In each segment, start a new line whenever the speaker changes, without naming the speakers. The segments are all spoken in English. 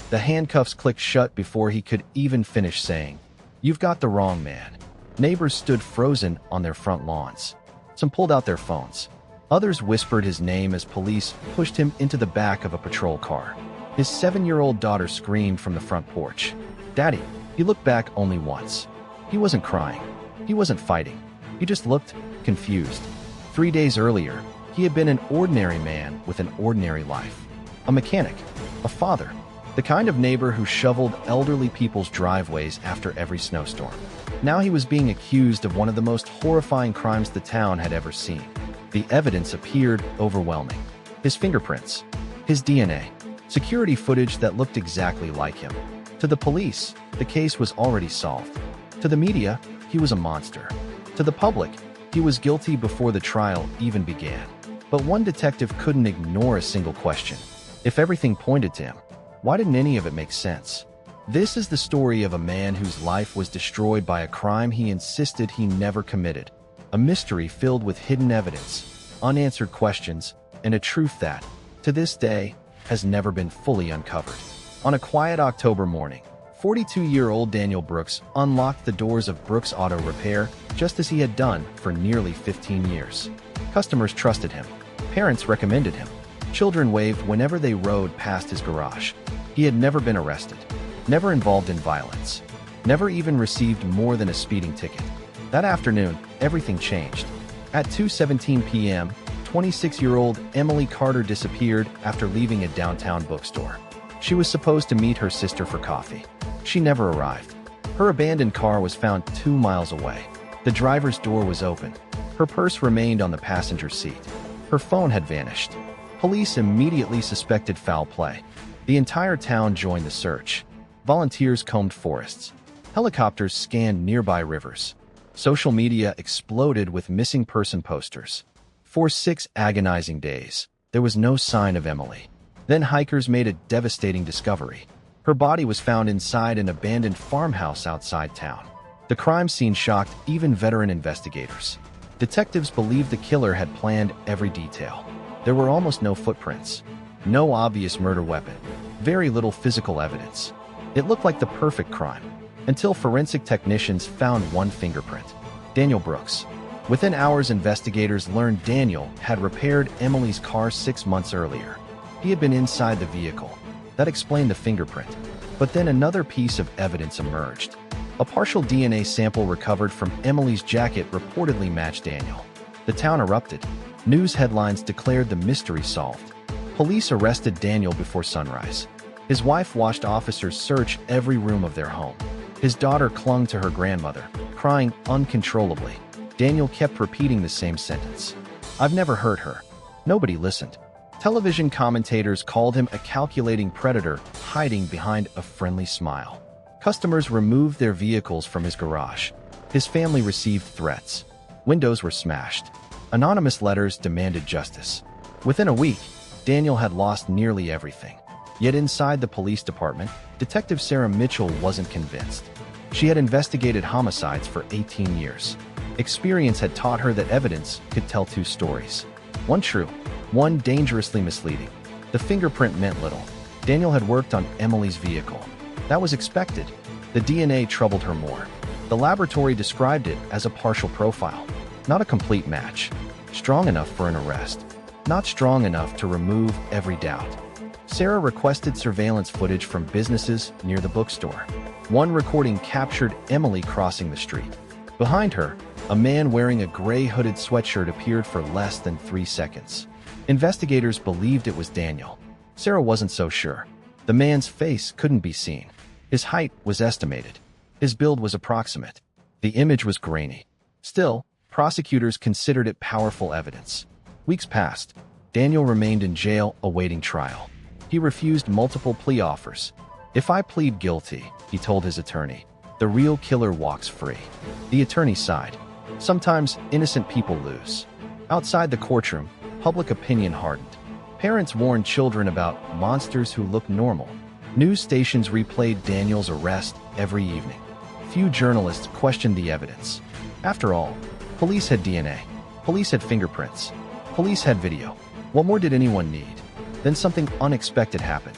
The handcuffs clicked shut before he could even finish saying, "You've got the wrong man." Neighbors stood frozen on their front lawns. Some pulled out their phones. Others whispered his name as police pushed him into the back of a patrol car. His 7-year-old daughter screamed from the front porch, "Daddy!" He looked back only once. He wasn't crying. He wasn't fighting. He just looked confused. 3 days earlier, he had been an ordinary man with an ordinary life. A mechanic, a father, the kind of neighbor who shoveled elderly people's driveways after every snowstorm. Now he was being accused of one of the most horrifying crimes the town had ever seen. The evidence appeared overwhelming. His fingerprints, his DNA, security footage that looked exactly like him. To the police, the case was already solved. To the media, he was a monster. To the public, he was guilty before the trial even began. But one detective couldn't ignore a single question. If everything pointed to him, why didn't any of it make sense? This is the story of a man whose life was destroyed by a crime he insisted he never committed. A mystery filled with hidden evidence, unanswered questions, and a truth that, to this day, has never been fully uncovered. On a quiet October morning, 42-year-old Daniel Brooks unlocked the doors of Brooks Auto Repair just as he had done for nearly 15 years. Customers trusted him. Parents recommended him. Children waved whenever they rode past his garage. He had never been arrested, never involved in violence, never even received more than a speeding ticket. That afternoon, everything changed. At 2:17 p.m., 26-year-old Emily Carter disappeared after leaving a downtown bookstore. She was supposed to meet her sister for coffee. She never arrived. Her abandoned car was found 2 miles away. The driver's door was open. Her purse remained on the passenger seat. Her phone had vanished. Police immediately suspected foul play. The entire town joined the search. Volunteers combed forests. Helicopters scanned nearby rivers. Social media exploded with missing person posters. For 6 agonizing days, there was no sign of Emily. Then hikers made a devastating discovery. Her body was found inside an abandoned farmhouse outside town. The crime scene shocked even veteran investigators. Detectives believed the killer had planned every detail. There were almost no footprints, no obvious murder weapon, very little physical evidence. It looked like the perfect crime, until forensic technicians found one fingerprint. Daniel Brooks. Within hours, investigators learned Daniel had repaired Emily's car 6 months earlier. He had been inside the vehicle. That explained the fingerprint. But then another piece of evidence emerged. A partial DNA sample recovered from Emily's jacket reportedly matched Daniel. The town erupted. News headlines declared the mystery solved. Police arrested Daniel before sunrise. His wife watched officers search every room of their home. His daughter clung to her grandmother, crying uncontrollably. Daniel kept repeating the same sentence. "I've never hurt her." Nobody listened. Television commentators called him a calculating predator hiding behind a friendly smile. Customers removed their vehicles from his garage. His family received threats. Windows were smashed. Anonymous letters demanded justice. Within a week, Daniel had lost nearly everything. Yet inside the police department, Detective Sarah Mitchell wasn't convinced. She had investigated homicides for 18 years. Experience had taught her that evidence could tell 2 stories. One true, one dangerously misleading. The fingerprint meant little. Daniel had worked on Emily's vehicle. That was expected. The DNA troubled her more. The laboratory described it as a partial profile, not a complete match. Strong enough for an arrest, not strong enough to remove every doubt. Sarah requested surveillance footage from businesses near the bookstore. One recording captured Emily crossing the street. Behind her, a man wearing a gray hooded sweatshirt appeared for less than 3 seconds. Investigators believed it was Daniel. Sarah wasn't so sure. The man's face couldn't be seen. His height was estimated. His build was approximate. The image was grainy. Still, prosecutors considered it powerful evidence. Weeks passed. Daniel remained in jail awaiting trial. He refused multiple plea offers. "If I plead guilty," he told his attorney, "the real killer walks free." The attorney sighed. Sometimes innocent people lose. Outside the courtroom, public opinion hardened. Parents warned children about monsters who looked normal. News stations replayed Daniel's arrest every evening. Few journalists questioned the evidence. After all, police had DNA. Police had fingerprints. Police had video. What more did anyone need? Then something unexpected happened.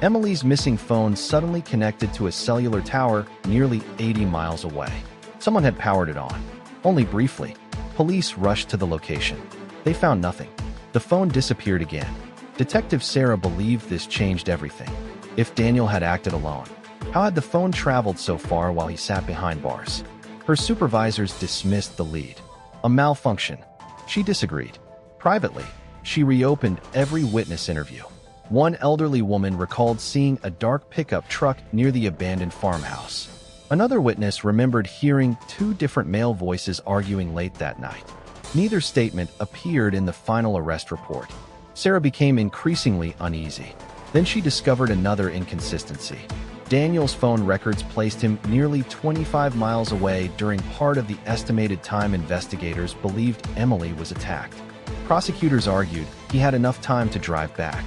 Emily's missing phone suddenly connected to a cellular tower nearly 80 miles away. Someone had powered it on. Only briefly. Police rushed to the location. They found nothing. The phone disappeared again. Detective Sarah believed this changed everything. If Daniel had acted alone, how had the phone traveled so far while he sat behind bars? Her supervisors dismissed the lead. A malfunction. She disagreed. Privately, she reopened every witness interview. One elderly woman recalled seeing a dark pickup truck near the abandoned farmhouse. Another witness remembered hearing two different male voices arguing late that night. Neither statement appeared in the final arrest report. Sarah became increasingly uneasy. Then she discovered another inconsistency. Daniel's phone records placed him nearly 25 miles away during part of the estimated time investigators believed Emily was attacked. Prosecutors argued he had enough time to drive back.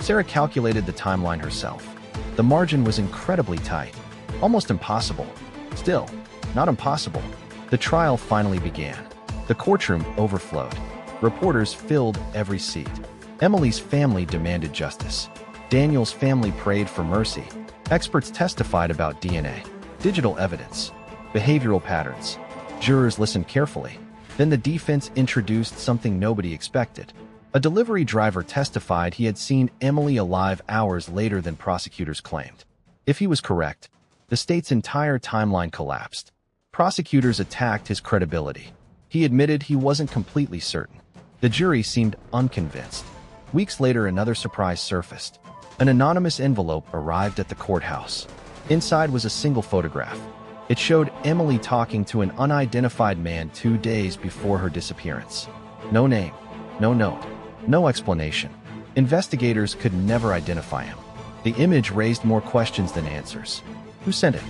Sarah calculated the timeline herself. The margin was incredibly tight, almost impossible. Still, not impossible. The trial finally began. The courtroom overflowed. Reporters filled every seat. Emily's family demanded justice. Daniel's family prayed for mercy. Experts testified about DNA, digital evidence, behavioral patterns. Jurors listened carefully. Then the defense introduced something nobody expected. A delivery driver testified he had seen Emily alive hours later than prosecutors claimed. If he was correct, the state's entire timeline collapsed. Prosecutors attacked his credibility. He admitted he wasn't completely certain. The jury seemed unconvinced. Weeks later, another surprise surfaced. An anonymous envelope arrived at the courthouse. Inside was a single photograph. It showed Emily talking to an unidentified man 2 days before her disappearance. No name, no note, no explanation. Investigators could never identify him. The image raised more questions than answers. Who sent it?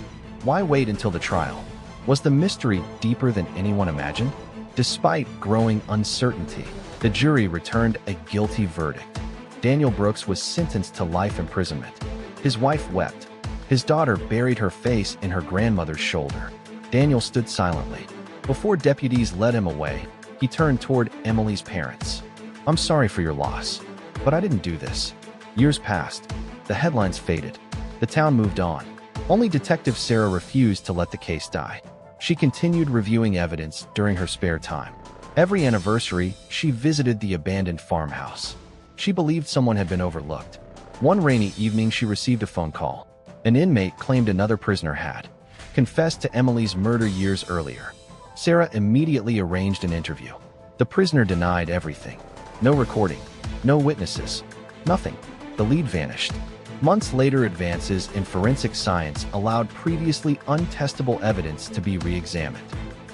Why wait until the trial? Was the mystery deeper than anyone imagined? Despite growing uncertainty, the jury returned a guilty verdict. Daniel Brooks was sentenced to life imprisonment. His wife wept. His daughter buried her face in her grandmother's shoulder. Daniel stood silently. Before deputies led him away, he turned toward Emily's parents. "I'm sorry for your loss, but I didn't do this." Years passed. The headlines faded. The town moved on. Only Detective Sarah refused to let the case die. She continued reviewing evidence during her spare time. Every anniversary, she visited the abandoned farmhouse. She believed someone had been overlooked. One rainy evening, she received a phone call. An inmate claimed another prisoner had confessed to Emily's murder years earlier. Sarah immediately arranged an interview. The prisoner denied everything. No recording, no witnesses, nothing. The lead vanished. Months later, advances in forensic science allowed previously untestable evidence to be re-examined.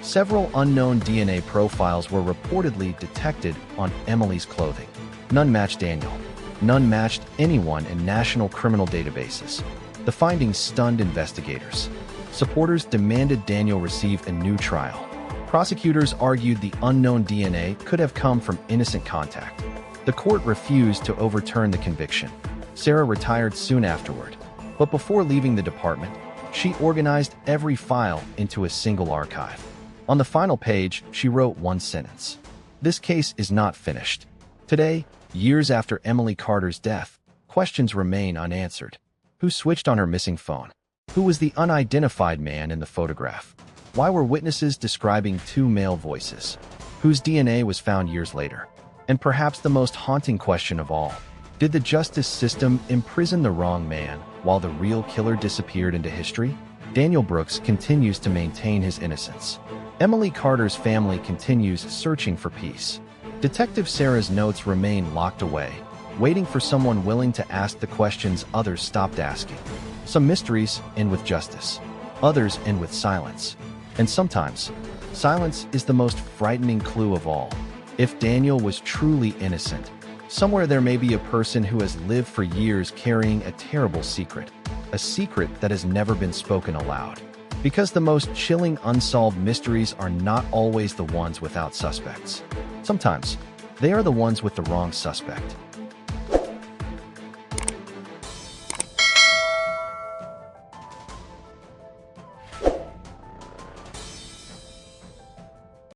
Several unknown DNA profiles were reportedly detected on Emily's clothing. None matched Daniel. None matched anyone in national criminal databases. The findings stunned investigators. Supporters demanded Daniel receive a new trial. Prosecutors argued the unknown DNA could have come from innocent contact. The court refused to overturn the conviction. Sarah retired soon afterward. But before leaving the department, she organized every file into a single archive. On the final page, she wrote one sentence. "This case is not finished." Today, years after Emily Carter's death, questions remain unanswered. Who switched on her missing phone? Who was the unidentified man in the photograph? Why were witnesses describing two male voices? Whose DNA was found years later? And perhaps the most haunting question of all, did the justice system imprison the wrong man while the real killer disappeared into history? Daniel Brooks continues to maintain his innocence. Emily Carter's family continues searching for peace. Detective Sarah's notes remain locked away, waiting for someone willing to ask the questions others stopped asking. Some mysteries end with justice. Others end with silence. And sometimes, silence is the most frightening clue of all. If Daniel was truly innocent, somewhere there may be a person who has lived for years carrying a terrible secret, a secret that has never been spoken aloud. Because the most chilling unsolved mysteries are not always the ones without suspects. Sometimes, they are the ones with the wrong suspect.